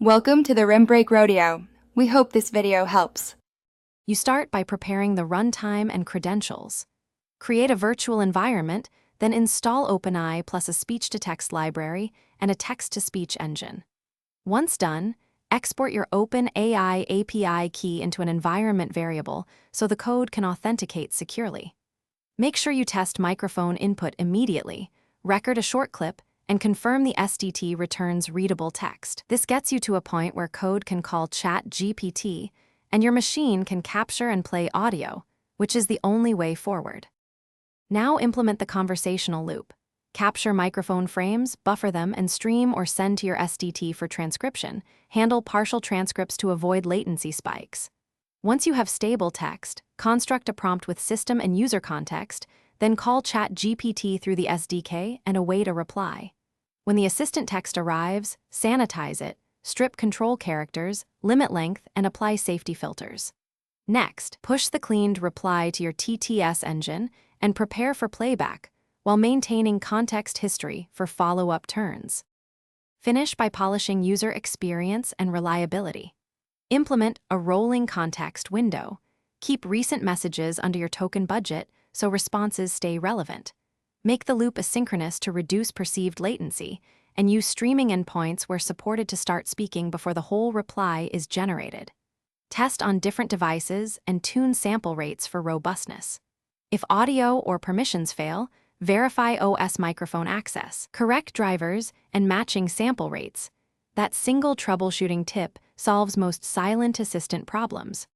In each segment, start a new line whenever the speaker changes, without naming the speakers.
Welcome to the Rim Break Rodeo. We hope this video helps.
You start by preparing the runtime and credentials. Create a virtual environment, then install OpenAI plus a speech-to-text library and a text-to-speech engine. Once done, export your OpenAI API key into an environment variable so the code can authenticate securely. Make sure you test microphone input immediately, record a short clip, and confirm the SDT returns readable text. This gets you to a point where code can call ChatGPT, and your machine can capture and play audio, which is the only way forward. Now implement the conversational loop. Capture microphone frames, buffer them, and stream or send to your SDT for transcription. Handle partial transcripts to avoid latency spikes. Once you have stable text, construct a prompt with system and user context, then call ChatGPT through the SDK and await a reply. When the assistant text arrives, sanitize it, strip control characters, limit length, and apply safety filters. Next, push the cleaned reply to your TTS engine and prepare for playback while maintaining context history for follow-up turns. Finish by polishing user experience and reliability. Implement a rolling context window. Keep recent messages under your token budget so responses stay relevant. Make the loop asynchronous to reduce perceived latency, and use streaming endpoints where supported to start speaking before the whole reply is generated. Test on different devices and tune sample rates for robustness. If audio or permissions fail, verify OS microphone access, correct drivers, and matching sample rates. That single troubleshooting tip solves most silent assistant problems.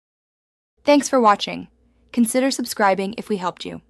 Thanks for watching. Consider subscribing if we helped you.